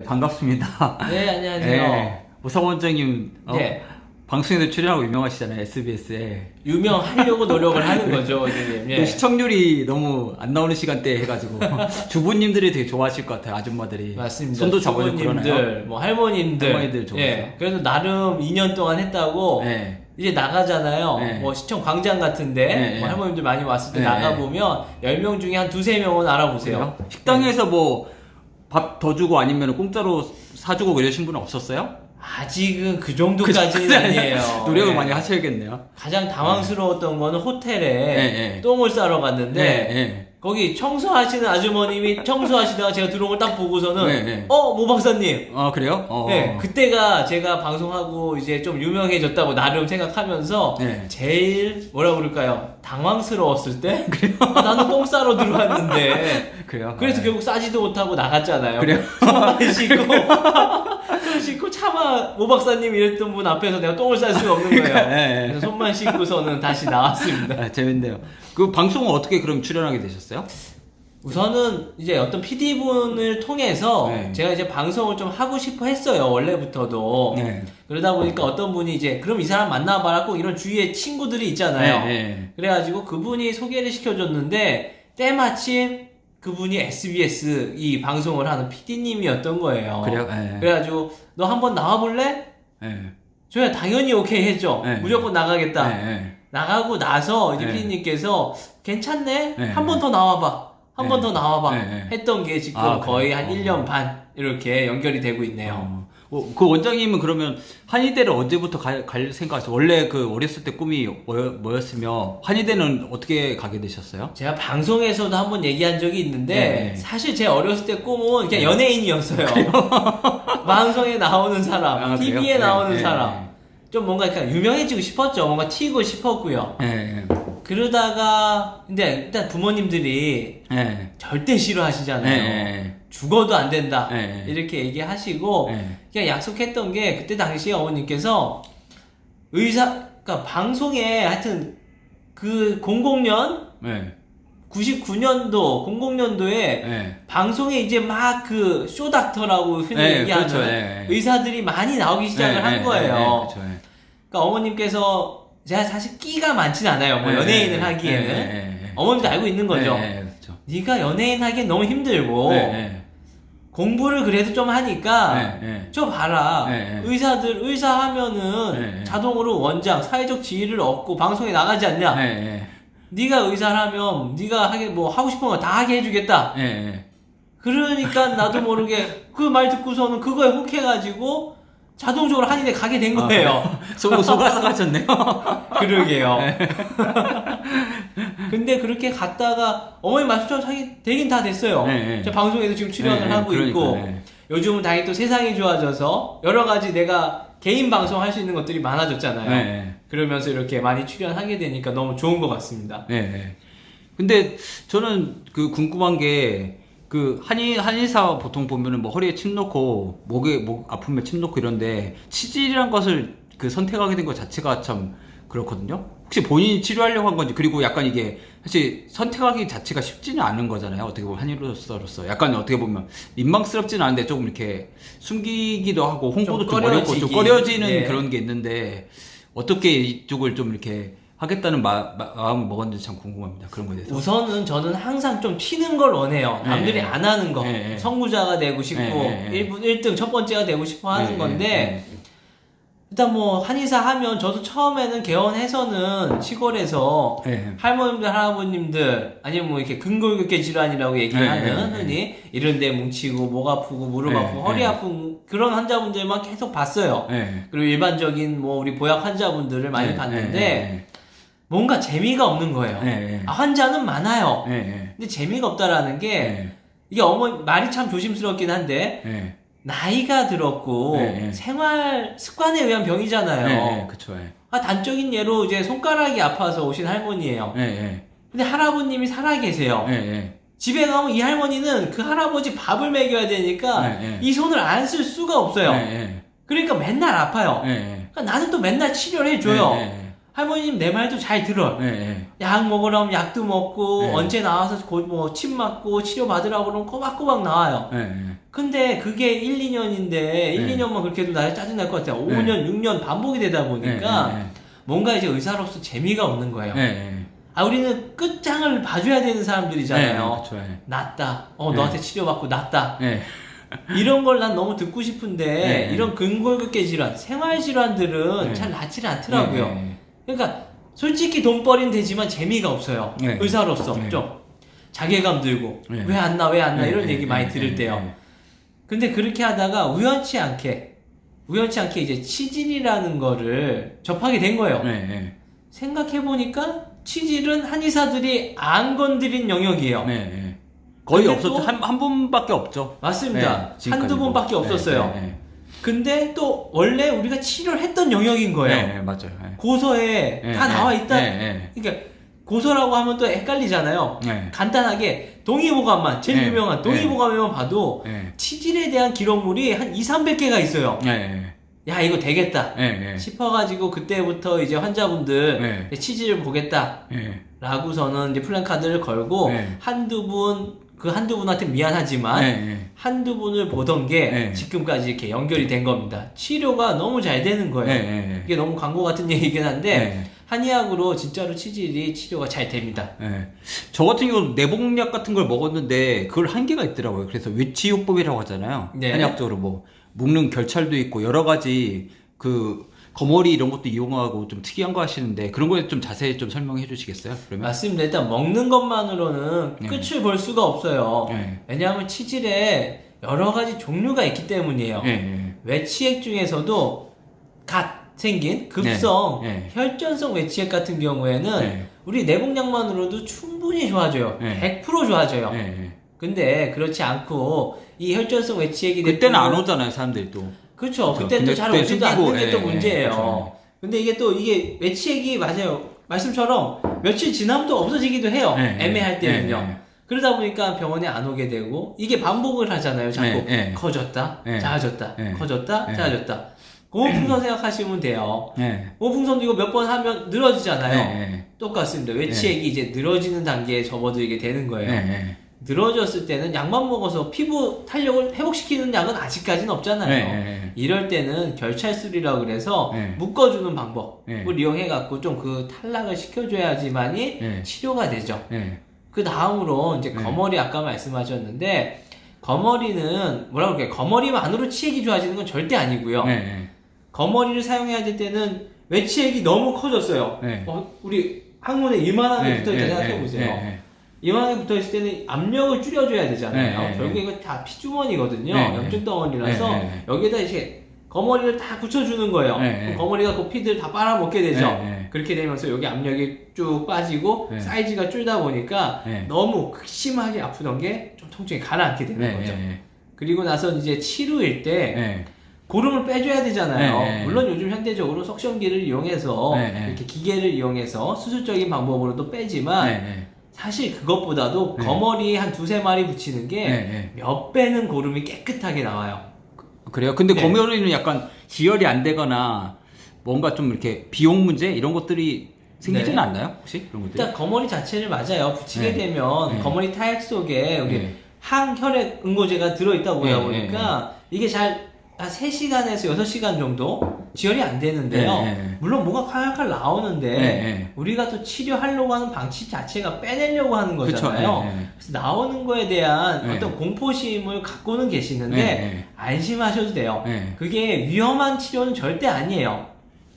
반갑습니다. 네, 안녕하세요. 네, 오성 원장님 네. 방송에도 출연하고 유명하시잖아요. SBS에. 유명하려고 노력을 하는 거죠, 원장님. 예. 시청률이 너무 안 나오는 시간대에 해가지고 주부님들이 되게 좋아하실 것 같아요. 아줌마들이. 맞습니다. 손도 잡아주고 부모님들, 그러나요? 뭐 할머님들, 좋아해요. 예. 그래서 나름 2년 동안 했다고 네. 이제 나가잖아요. 네. 뭐 시청 광장 같은데 네, 뭐 네. 할머님들 많이 왔을 때 네, 나가보면 10명 중에 한 두세 명은 알아보세요. 그래요? 식당에서 뭐 밥 더 주고 아니면 공짜로 사주고 이러신 분은 없었어요? 아직은 그 정도까지는 아니에요. 노력을 예. 많이 하셔야겠네요. 가장 당황스러웠던 거는 호텔에 네. 똥을 싸러 갔는데 네. 거기 청소하시는 아주머님이 청소하시다가 제가 들어온 걸 딱 보고서는 네. 모 박사님. 아, 그래요? 네, 그때가 제가 방송하고 이제 좀 유명해졌다고 나름 생각하면서 네. 제일 뭐라 그럴까요? 당황스러웠을 때? 아, 나는 똥 싸러 들어왔는데. 그래요? 그래서 결국 싸지도 못하고 나갔잖아요. 그래요? 손만 씻고, 손 씻고 차마 모 박사님 이랬던 분 앞에서 내가 똥을 쌀 수가 없는 거예요. 네. 그래서 손만 씻고서는 다시 나왔습니다. 아, 재밌네요. 그 방송은 어떻게 그럼 출연하게 되셨어요? 우선은 이제 어떤 PD분을 통해서 네. 제가 이제 방송을 좀 하고 싶어 했어요. 원래부터도. 네. 그러다 보니까 어떤 분이 이제 그럼 이 사람 만나봐라, 꼭 이런 주위에 친구들이 있잖아요. 네. 그래가지고 그분이 소개를 시켜줬는데 때마침 그분이 SBS 이 방송을 하는 PD님이었던 거예요. 그래요? 네. 그래가지고 너 한번 나와볼래? 네. 저야 당연히 오케이 했죠. 네. 무조건 나가겠다. 네. 나가고 나서 이제 네. PD님께서 괜찮네? 네. 한 번 더 나와봐. 한 번 네. 더 나와봐. 네. 했던 게 지금 아, 거의 그래요? 한 1년 반 이렇게 연결이 되고 있네요. 그 원장님은 그러면 한의대를 언제부터 갈 생각하셨어요? 원래 그 어렸을 때 꿈이 뭐였으며 한의대는 어떻게 가게 되셨어요? 제가 방송에서도 한번 얘기한 적이 있는데 네. 사실 제 어렸을 때 꿈은 그냥 연예인이었어요. 방송에 나오는 사람, 아, TV에 그래요? 나오는 네. 사람. 좀 뭔가 그냥 유명해지고 싶었죠. 뭔가 튀고 싶었고요. 네. 그러다가 근데 일단 부모님들이 네. 절대 싫어하시잖아요. 네. 죽어도 안 된다. 네. 이렇게 얘기하시고 네. 그냥 약속했던 게 그때 당시에 어머님께서 그러니까 방송에 하여튼 그 00년 네. 99년도 00년도에 네. 방송에 이제 막 그 쇼닥터라고 흔히 네, 얘기하는 그렇죠. 네. 의사들이 많이 나오기 시작을 한 거예요. 그렇죠. 네. 그러니까 어머님께서 제가 사실 끼가 많진 않아요. 뭐 연예인을 하기에는 어머님도 알고 있는 거죠. 그렇죠. 네가 연예인 하기엔 너무 힘들고 공부를 그래도 좀 하니까 저 봐라. 의사 하면은 자동으로 원장 사회적 지위를 얻고 방송에 나가지 않냐. 네가 의사라면 네가 하고 싶은 거 다 하게 해주겠다. 그러니까 나도 모르게 그 말 듣고서는 그거에 혹해가지고 자동적으로 한의대 가게 된 거예요. 속아서가셨네요. 그러게요. 근데 그렇게 갔다가 어머니 말씀처럼 되긴 다 됐어요. 제가 방송에도 지금 출연을 하고 있고 요즘은 당연히 또 세상이 좋아져서 여러 가지 내가 개인 방송 할 수 있는 것들이 많아졌잖아요. 그러면서 이렇게 많이 출연하게 되니까 너무 좋은 것 같습니다. 근데 저는 그 궁금한 게 그 한의사 보통 보면은 뭐 허리에 침 놓고 목 아프면 침 놓고 이런데 치질이란 것을 그 선택하게 된 것 자체가 참 그렇거든요. 혹시 본인이 치료하려고 한 건지, 그리고 약간 이게 사실 선택하기 자체가 쉽지는 않은 거잖아요. 어떻게 보면 한의로서 약간 어떻게 보면 민망스럽지는 않은데 조금 이렇게 숨기기도 하고 홍보도 좀 어렵고 좀 꺼려지는 그런 게 있는데 어떻게 이쪽을 좀 이렇게 하겠다는 마음을 먹었는지 참 궁금합니다. 그런 거에 대해서. 우선은 저는 항상 좀 튀는 걸 원해요. 남들이 안 하는 거. 선구자가 되고 싶고 1분 1등 첫 번째가 되고 싶어 하는 건데 일단 뭐 한의사 하면 저도 처음에는 개원해서는 시골에서 할머님들 할아버님들 아니면 뭐 이렇게 근골격계 질환이라고 얘기하는 흔히 이런 데 뭉치고 목 아프고 무릎 아프고 허리 아픈 그런 환자분들만 계속 봤어요. 그리고 일반적인 뭐 우리 보약 환자분들을 많이 봤는데 뭔가 재미가 없는 거예요. 환자는 많아요. 근데 재미가 없다라는 게 이게 말이 참 조심스럽긴 한데 나이가 들었고 생활 습관에 의한 병이잖아요. 그쵸. 단적인 예로 이제 손가락이 아파서 오신 할머니예요. 근데 할아버님이 살아 계세요. 집에 가면 이 할머니는 그 할아버지 밥을 먹여야 되니까 이 손을 안 쓸 수가 없어요. 그러니까 맨날 아파요. 그러니까 나는 또 맨날 치료를 해줘요. 할머님 내 말도 잘 들어요. 네. 약 먹으라면 약도 먹고 네. 언제 나와서 뭐 침 맞고 치료 받으라고 그러면 꼬박꼬박 나와요. 네. 근데 그게 1, 2년인데 1, 2년만 그렇게 해도 나를 짜증날 것 같아요. 5년, 6년 반복이 되다 보니까 뭔가 이제 의사로서 재미가 없는 거예요. 아, 우리는 끝장을 봐줘야 되는 사람들이잖아요. 그쵸, 낫다. 너한테 치료받고 낫다. 이런 걸 난 너무 듣고 싶은데 이런 근골격계 질환, 생활 질환들은 잘 낫질 않더라고요. 그러니까 솔직히 돈벌이는 되지만 재미가 없어요. 의사로서 좀 자괴감 들고 왜 안 나 이런 얘기 많이 들을 때요. 근데 그렇게 하다가 우연치 않게 이제 치질이라는 거를 접하게 된 거예요. 생각해보니까 치질은 한의사들이 안 건드린 영역이에요. 거의 없었죠. 한 분밖에 없죠. 맞습니다. 한두 번밖에 없었어요. 근데 또 원래 우리가 치료를 했던 영역인 거예요. 맞아요. 고서에 다 나와 있다. 그러니까 고서라고 하면 또 헷갈리잖아요. 간단하게 동의보감만, 제일 유명한 동의보감에만 봐도 치질에 대한 기록물이 한 200~300개가 있어요. 야, 이거 되겠다 싶어가지고 그때부터 이제 환자분들 치질을 보겠다 라고서는 이제 플랜카드를 걸고 한두 분한테 미안하지만 한두 분을 보던 게 지금까지 이렇게 연결이 된 겁니다. 치료가 너무 잘 되는 거예요. 이게 너무 광고 같은 얘기긴 한데 한의학으로 진짜로 치료가 잘 됩니다. 저 같은 경우는 내복약 같은 걸 먹었는데 그걸 한계가 있더라고요. 그래서 외치요법이라고 하잖아요. 한의학적으로 뭐 묶는 결찰도 있고 여러 가지 그 거머리 이런 것도 이용하고 좀 특이한 거 하시는데 그런 거에 좀 자세히 좀 설명해 주시겠어요? 그러면? 맞습니다. 일단 먹는 것만으로는 끝을 볼 수가 없어요. 왜냐하면 치질에 여러 가지 종류가 있기 때문이에요. 외치액 중에서도 갓 생긴 급성 혈전성 외치액 같은 경우에는 우리 내복약만으로도 충분히 좋아져요. 100% 좋아져요. 근데 그렇지 않고 이 혈전성 외치액이 그때는 안 오잖아요, 사람들이 또. 그렇죠. 그때는 또 잘 오지도 않는 게 또 문제예요. 그렇죠. 근데 이게 외치액이 맞아요. 말씀처럼 며칠 지나면 또 없어지기도 해요. 애매할 때는요. 그러다 보니까 병원에 안 오게 되고 이게 반복을 하잖아요. 자꾸 커졌다, 작아졌다, 커졌다, 작아졌다. 고무풍선 생각하시면 돼요. 고무풍선도 이거 몇 번 하면 늘어지잖아요. 똑같습니다. 외치액이 이제 늘어지는 단계에 접어들게 되는 거예요. 늘어졌을 때는 약만 먹어서 피부 탄력을 회복시키는 약은 아직까지는 없잖아요. 이럴 때는 결찰술이라고 그래서 묶어주는 방법을 이용해갖고 좀 그 탈락을 시켜줘야지만이 치료가 되죠. 그 다음으로 이제 거머리 아까 말씀하셨는데 거머리는 뭐라고 그럴까요? 거머리만으로 치액이 좋아지는 건 절대 아니고요. 거머리를 사용해야 될 때는 외치액이 너무 커졌어요. 우리 항문에 이만한 게 붙어있다 생각해보세요. 이만하게 붙어있을 때는 압력을 줄여줘야 되잖아요. 결국에 이거 다 피주머니거든요. 염증 덩어리라서 여기에다 이제 거머리를 다 붙여주는 거예요. 그럼 거머리가 그 피들 다 빨아먹게 되죠. 그렇게 되면서 여기 압력이 쭉 빠지고 사이즈가 줄다 보니까 너무 심하게 아프던 게 좀 통증이 가라앉게 되는 거죠. 그리고 나서 이제 치료일 때 고름을 빼줘야 되잖아요. 물론 요즘 현대적으로 석션기를 이용해서 이렇게 기계를 이용해서 수술적인 방법으로도 빼지만 사실 그것보다도 거머리 한 2~3마리 붙이는 게 몇 배는 고름이 깨끗하게 나와요. 그래요? 근데 거머리는 약간 지혈이 안 되거나 뭔가 좀 이렇게 비용 문제 이런 것들이 생기지는 않나요? 혹시 그런 것들이? 일단 거머리 자체를 맞아요. 붙이게 되면 거머리 타액 속에 우리 항혈액 응고제가 들어있다 보니까 이게 잘 한 3시간에서 6시간 정도 지혈이 안 되는데요. 물론 뭐가 칼칼 나오는데 우리가 또 치료하려고 하는 방식 자체가 빼내려고 하는 거잖아요. 그래서 나오는 거에 대한 어떤 공포심을 갖고는 계시는데 안심하셔도 돼요. 그게 위험한 치료는 절대 아니에요.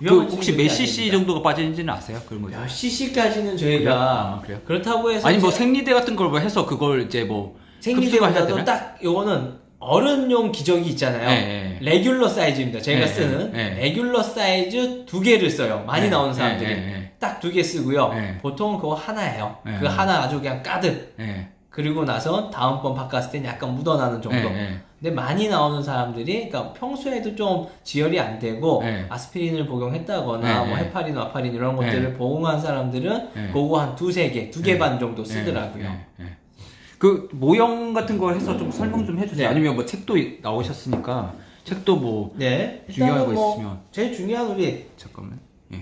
그 혹시 몇 cc 정도가 빠지는지는 아세요? 그런 거죠? 몇 cc까지는 저희가 그래요? 그렇다고 해서 아니 뭐 생리대 같은 걸 뭐 해서 그걸 이제 뭐 생리대보다도 딱 요거는 어른용 기저귀 있잖아요. 레귤러 사이즈입니다. 제가 쓰는 레귤러 사이즈 2개를 써요. 많이 나오는 사람들이 딱 2개 쓰고요. 보통 그거 하나예요. 그 하나 아주 그냥 가득. 그리고 나서 다음번 바꿨을 땐 약간 묻어나는 정도. 근데 많이 나오는 사람들이 그러니까 평소에도 좀 지혈이 안 되고 아스피린을 복용했다거나 뭐 헤파린, 와파린 이런 것들을 복용한 사람들은 그거 한 2~3개, 2개 반 정도 쓰더라고요. 그 모형 같은 거 해서 좀 설명 좀 해주세요. 아니면 뭐 책도 나오셨으니까 책도 뭐 중요한 거 있으면. 제일 중요한 우리 잠깐만.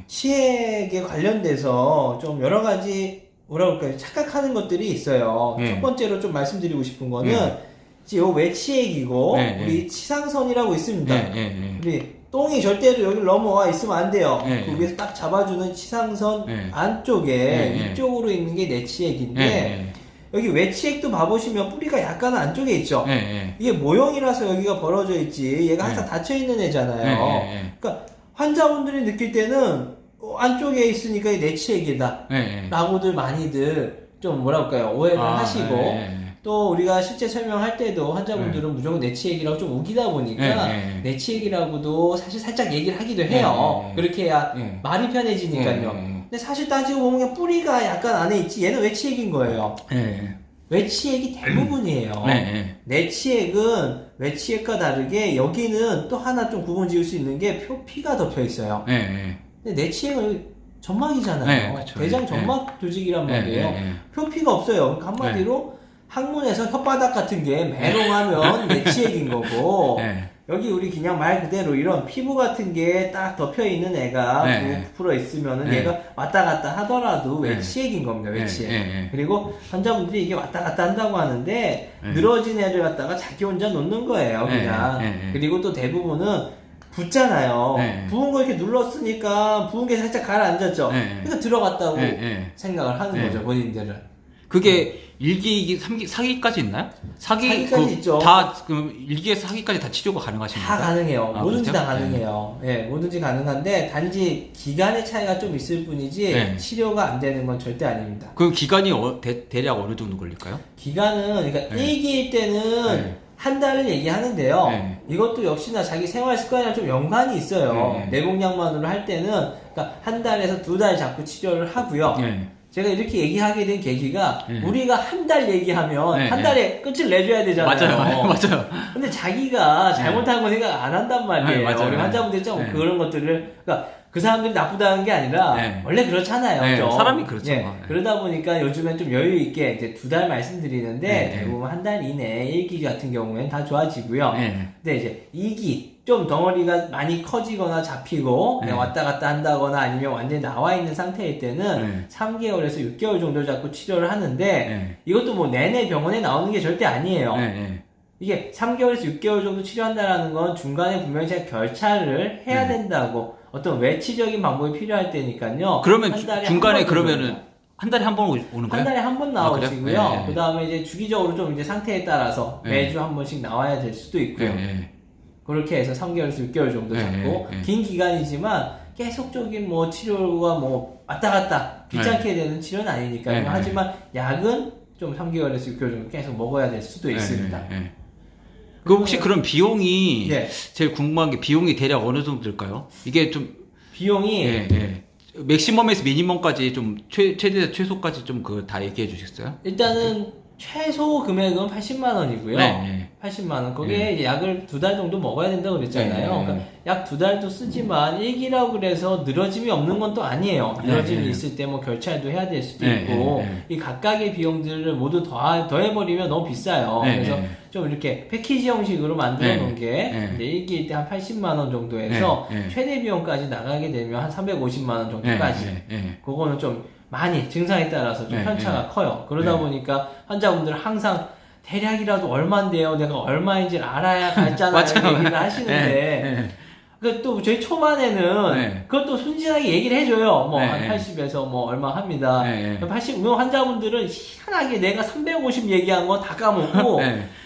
치액에 관련돼서 좀 여러 가지 뭐라 그럴까요? 착각하는 것들이 있어요. 첫 번째로 좀 말씀드리고 싶은 거는 이제 요 외치액이고 우리 치상선이라고 있습니다. 우리 똥이 절대로 여기 넘어와 있으면 안 돼요. 그 위에서 딱 잡아주는 치상선 안쪽에 위쪽으로 있는 게 내치액인데 여기 외치액도 봐보시면 뿌리가 약간 안쪽에 있죠. 이게 모형이라서 여기가 벌어져 있지 얘가 항상 닫혀있는 애잖아요. 그러니까 환자분들이 느낄 때는 안쪽에 있으니까 이 내치액이다 라고들 많이들 좀 뭐라 할까요 오해를 하시고 또 우리가 실제 설명할 때도 환자분들은 무조건 내치액이라고 좀 우기다 보니까 내치액이라고도 사실 살짝 얘기를 하기도 해요. 그렇게 해야 말이 편해지니까요. 근데 사실 따지고 보면 그냥 뿌리가 약간 안에 있지 얘는 외치액인 거예요. 외치액이 대부분이에요. 내치액은 외치액과 다르게 여기는 또 하나 좀 구분 지을 수 있는 게 표피가 덮여 있어요. 근데 내치액은 점막이잖아요. 그렇죠. 대장 점막 조직이란 말이에요. 표피가 없어요. 그러니까 한마디로 학문에서 혓바닥 같은 게 메롱하면 내치액인 거고 여기 우리 그냥 말 그대로 이런 피부 같은 게 딱 덮여 있는 애가 부풀어 있으면은 얘가 왔다 갔다 하더라도 외치액인 겁니다. 외치액. 그리고 환자분들이 이게 왔다 갔다 한다고 하는데 늘어진 애를 갖다가 자기 혼자 놓는 거예요. 그냥. 그리고 또 대부분은 붓잖아요. 부은 거 이렇게 눌렀으니까 부은 게 살짝 가라앉았죠. 그러니까 들어갔다고 생각을 하는 거죠. 본인들은. 그게 1기, 2기, 3기, 4기까지 있나요? 사기까지 있죠. 다, 1기에서 4기까지 다 치료가 가능하십니까? 다 가능해요. 아, 뭐든지 그렇죠? 다 가능해요. 뭐든지 가능한데, 단지 기간의 차이가 좀 있을 뿐이지, 치료가 안 되는 건 절대 아닙니다. 그럼 기간이 대략 어느 정도 걸릴까요? 기간은, 그러니까 1기일 때는 한 달을 얘기하는데요. 이것도 역시나 자기 생활 습관이랑 좀 연관이 있어요. 내복약만으로 할 때는, 그러니까 한 달에서 2달 자꾸 치료를 하고요. 제가 이렇게 얘기하게 된 계기가 우리가 한 달 얘기하면 한 달에 끝을 내줘야 되잖아요. 맞아요. 근데 자기가 잘못한 거 생각 안 한단 말이에요. 맞아요. 우리 환자분들이 좀 그런 것들을 그러니까 그 사람들이 나쁘다는 게 아니라 원래 그렇잖아요. 좀. 사람이 그렇죠. 그러다 보니까 요즘엔 좀 여유 있게 이제 2달 말씀드리는데 대부분 한 달 이내 1기 같은 경우에는 다 좋아지고요. 근데 이제 2기 좀 덩어리가 많이 커지거나 잡히고 그냥 왔다 갔다 한다거나 아니면 완전히 나와 있는 상태일 때는 3개월에서 6개월 정도 자꾸 치료를 하는데 이것도 뭐 내내 병원에 나오는 게 절대 아니에요. 이게 3개월에서 6개월 정도 치료한다라는 건 중간에 분명히 제가 결차를 해야 된다고 어떤 외치적인 방법이 필요할 때니까요. 그러면 중간에 그러면은 한 달에 한 번 오는 거예요? 한 달에 한 번 나오시고요. 그 다음에 이제 주기적으로 좀 이제 상태에 따라서 매주 한 번씩 나와야 될 수도 있고요. 그렇게 해서 3개월에서 6개월 정도 잡고 긴 기간이지만 계속적인 뭐 치료가 뭐 왔다 갔다 귀찮게 되는 치료는 아니니까요. 하지만 약은 좀 3개월에서 6개월 정도 계속 먹어야 될 수도 있습니다. 그 혹시 그런 비용이 제일 궁금한 게 비용이 대략 어느 정도 들까요? 이게 좀 비용이 맥시멈에서 미니멈까지 좀 최대 최소까지 좀 그 다 얘기해 주시겠어요? 일단은 최소 금액은 80만 원이고요. 80만 원. 거기에 이제 약을 2달 정도 먹어야 된다고 그랬잖아요. 그러니까 약 2달도 쓰지만 1기라고 그래서 늘어짐이 없는 건 또 아니에요. 늘어짐이 있을 때 뭐 결찰도 해야 될 수도 있고 이 각각의 비용들을 모두 더해버리면 너무 비싸요. 그래서 좀 이렇게 패키지 형식으로 만들어 놓은 게 이제 1기일 때 한 80만 원 정도에서 최대 비용까지 나가게 되면 한 350만 원 정도까지. 그거는 좀 많이 증상에 따라서 좀 편차가 커요. 그러다 보니까 환자분들은 항상 대략이라도 얼마인데요? 내가 얼마인지를 알아야 갈잖아요. 얘기를 하시는데 또 저희 초반에는 그것도 순진하게 얘기를 해줘요. 뭐 한 80에서 뭐 얼마 합니다. 80 환자분들은 희한하게 내가 350 얘기한 거 다 까먹고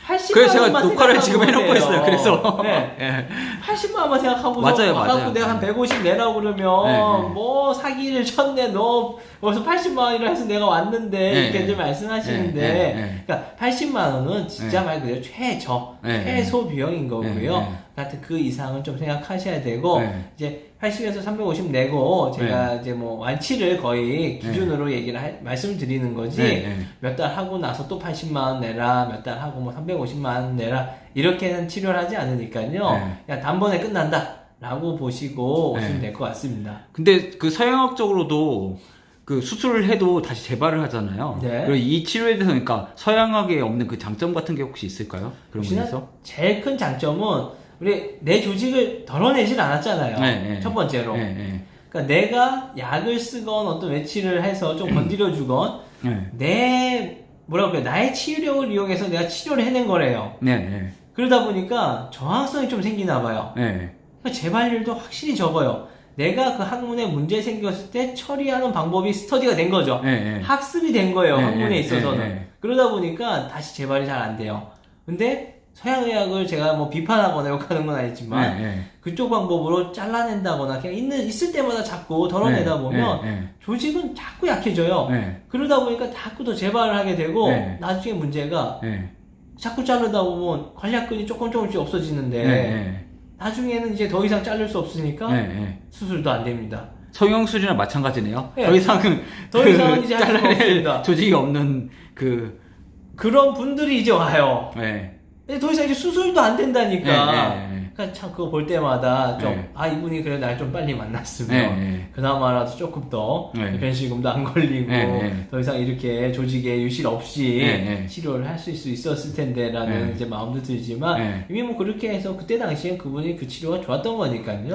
80만 그래서 제가 원만 녹화를 지금 해놓고 있어요. 그래서 80만 원만 생각하고 맞아요. 내가 한 150 내라고 그러면 뭐 사기를 쳤네. 너 벌써 80만 원이라 해서 내가 왔는데 이렇게 이제 말씀하시는데 그러니까 80만 원은 진짜 말 그대로 최소 비용인 거고요. 하여튼 그 이상은 좀 생각하셔야 되고 이제 80에서 350 내고 제가 이제 뭐 완치를 거의 기준으로 얘기를 말씀을 드리는 거지 몇 달 하고 나서 또 80만 원 내라 몇 달 하고 뭐 350만 원 내라 이렇게는 치료를 하지 않으니까요. 그냥 단번에 끝난다 라고 보시고 오시면 될 것 같습니다. 근데 그 서양학적으로도 그 수술을 해도 다시 재발을 하잖아요. 그리고 이 치료에 대해서 그러니까 서양학에 없는 그 장점 같은 게 혹시 있을까요? 그런 면에서? 제일 큰 장점은 우리 내 조직을 덜어내질 않았잖아요. 첫 번째로. 그러니까 내가 약을 쓰건 어떤 외치를 해서 좀 건드려주건 뭐라고 그래요? 나의 치유력을 이용해서 내가 치료를 해낸 거래요. 그러다 보니까 저항성이 좀 생기나 봐요. 그러니까 재발률도 확실히 적어요. 내가 그 학문에 문제 생겼을 때 처리하는 방법이 스터디가 된 거죠. 학습이 된 거예요. 학문에 있어서는. 그러다 보니까 다시 재발이 잘 안 돼요. 근데 서양의학을 제가 뭐 비판하거나 욕하는 건 아니지만 그쪽 방법으로 잘라낸다거나 그냥 있을 때마다 자꾸 덜어내다 보면 조직은 자꾸 약해져요. 그러다 보니까 자꾸 더 재발을 하게 되고 나중에 문제가 자꾸 자르다 보면 관략근이 조금씩 없어지는데 나중에는 이제 더 이상 자를 수 없으니까 수술도 안 됩니다. 성형술이랑 마찬가지네요. 더 이상은 이제 할 수가 없습니다. 조직이 없는 그런 분들이 이제 와요. 더 이상 이제 수술도 안 된다니까. 그러니까 참 그거 볼 때마다 좀 이분이 그래 날 좀 빨리 만났으면 그나마라도 조금 더 변실금도 안 걸리고 더 이상 이렇게 조직에 유실 없이 치료를 하실 수 있었을 텐데라는 이제 마음도 들지만 이미 뭐 그렇게 해서 그때 당시엔 그분이 그 치료가 좋았던 거니까요.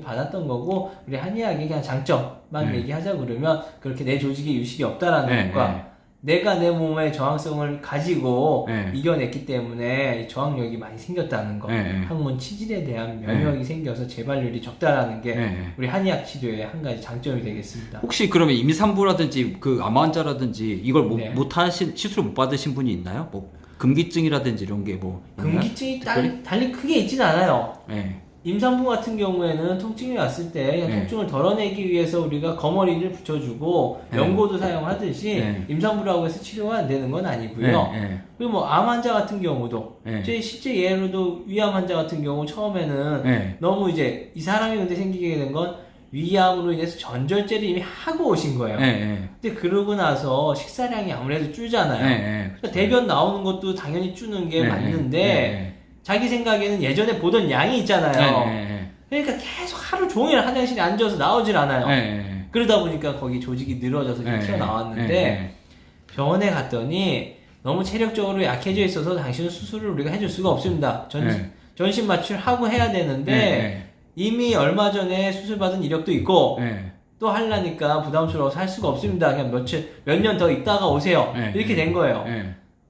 받았던 거고 우리 한의학의 그냥 장점만 얘기하자 그러면 그렇게 내 조직에 유실이 없다라는 것과 내가 내 몸의 저항성을 가지고 이겨냈기 때문에 저항력이 많이 생겼다는 거, 학문 치질에 대한 면역이 생겨서 재발률이 적다라는 게 우리 한의학 치료의 한 가지 장점이 되겠습니다. 혹시 그러면 임산부라든지 그 암 환자라든지 이걸 못 하신 시술 못 받으신 분이 있나요? 뭐 금기증이라든지 이런 게 뭐 금기증이 달리 크게 있지는 않아요. 임산부 같은 경우에는 통증이 왔을 때 통증을 덜어내기 위해서 우리가 거머리를 붙여주고 연고도 사용하듯이 임산부라고 해서 치료가 안 되는 건 아니고요. 그리고 뭐 암 환자 같은 경우도 제 실제 예로도 위암 환자 같은 경우 처음에는 너무 이제 이 사람이 근데 생기게 된 건 위암으로 인해서 전절제를 이미 하고 오신 거예요. 근데 그러고 나서 식사량이 아무래도 줄잖아요. 그러니까 대변 나오는 것도 당연히 줄는 게 맞는데 자기 생각에는 예전에 보던 양이 있잖아요. 그러니까 계속 하루 종일 화장실에 앉아서 나오질 않아요. 그러다 보니까 거기 조직이 늘어져서 튀어나왔는데 병원에 갔더니 너무 체력적으로 약해져 있어서 당신은 수술을 우리가 해줄 수가 없습니다. 전신 마취하고 해야 되는데 이미 얼마 전에 수술 받은 이력도 있고 또 하려니까 부담스러워서 할 수가 없습니다. 그냥 몇 년 더 있다가 오세요. 이렇게 된 거예요.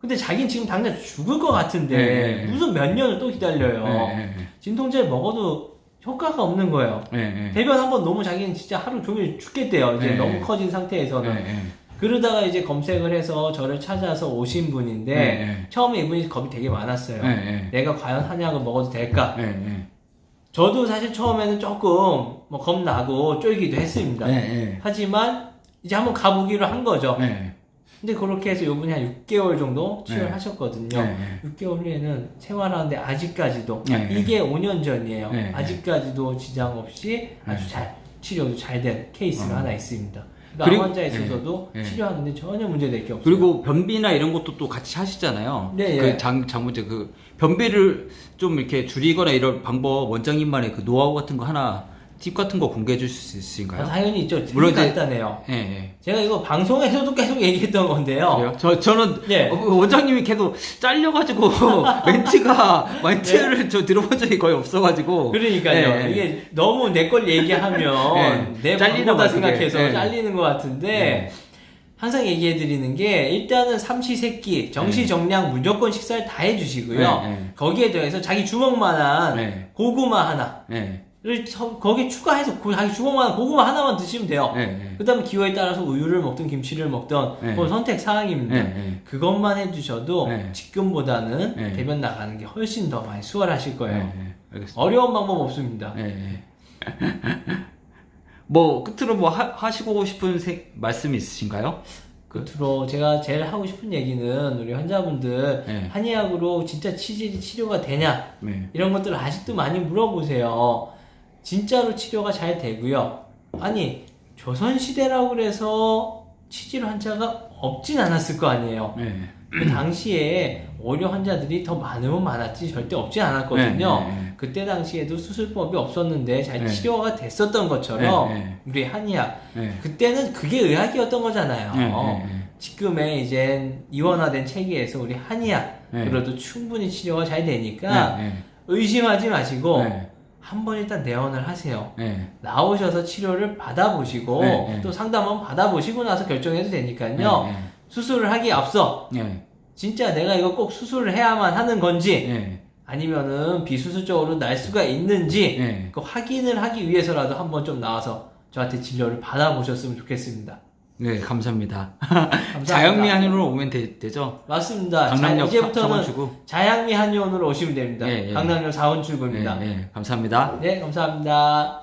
근데 자기는 지금 당장 죽을 것 같은데 무슨 몇 년을 또 기다려요. 진통제를 먹어도 효과가 없는 거예요. 대변 한번 너무 자기는 진짜 하루 종일 죽겠대요. 이제 너무 커진 상태에서는. 그러다가 이제 검색을 해서 저를 찾아서 오신 분인데 처음에 이분이 겁이 되게 많았어요. 내가 과연 한약을 먹어도 될까? 저도 사실 처음에는 조금 뭐 겁나고 쫄기도 했습니다. 하지만 이제 한번 가보기로 한 거죠. 근데 그렇게 해서 요분이 한 6개월 정도 치료를 하셨거든요. 6개월 후에는 생활하는데 아직까지도 이게 5년 전이에요. 아직까지도 지장 없이 아주 치료도 잘 된 케이스가 하나 있습니다. 그러니까 암 환자에 있어서도 치료하는데 전혀 문제될 게 없어요. 그리고 변비나 이런 것도 또 같이 하시잖아요. 그 장문제 그 변비를 좀 이렇게 줄이거나 이런 방법 원장님만의 그 노하우 같은 거 하나 팁 같은 거 공개해 주실 수 있으신가요? 당연히 있죠. 물론 간단해요. 제가 이거 방송에서도 계속 얘기했던 건데요. 그래요? 저는 원장님이 계속 잘려가지고 멘트를 저 들어본 적이 거의 없어가지고. 그러니까요. 이게 너무 내 걸 얘기하면 내 방법다 생각해서 잘리는 것 같은데 항상 얘기해드리는 게 일단은 삼시세끼 정시정량 무조건 식사를 다 해주시고요. 거기에 더해서 자기 주먹만한 고구마 하나. 거기 추가해서 자기 주먹만 고구마 하나만 드시면 돼요. 그 다음에 기호에 따라서 우유를 먹든 김치를 먹든 그건 선택 사항입니다. 그것만 해주셔도 지금보다는 대변 나가는 게 훨씬 더 많이 수월하실 거예요. 어려운 방법 없습니다. 뭐 끝으로 뭐 하시고 싶은 말씀이 있으신가요? 끝으로 제가 제일 하고 싶은 얘기는 우리 환자분들 한의학으로 진짜 치질이 치료가 되냐 이런 것들을 아직도 많이 물어보세요. 진짜로 치료가 잘 되고요. 아니 조선시대라고 그래서 치질 환자가 없진 않았을 거 아니에요. 그 당시에 오류 환자들이 더 많으면 많았지 절대 없진 않았거든요. 그때 당시에도 수술법이 없었는데 잘 치료가 됐었던 것처럼 우리 한의학 그때는 그게 의학이었던 거잖아요. 지금의 이제 이원화된 체계에서 우리 한의학 그래도 충분히 치료가 잘 되니까 의심하지 마시고 한번 일단 내원을 하세요. 네. 나오셔서 치료를 받아보시고 네, 네. 또 상담 한번 받아보시고 나서 결정해도 되니까요. 네, 네. 수술을 하기에 앞서 네. 진짜 내가 이거 꼭 수술을 해야만 하는 건지 네. 아니면은 비수술적으로 날 수가 있는지 네. 그 확인을 하기 위해서라도 한번 좀 나와서 저한테 진료를 받아보셨으면 좋겠습니다. 네, 감사합니다. 감사합니다. 자영미 한의원으로 오면 되죠? 맞습니다. 강남역 이제부터는 사원출구. 자양미 한의원으로 오시면 됩니다. 예, 예. 강남역 4원 출구입니다. 네, 네, 감사합니다. 네, 감사합니다.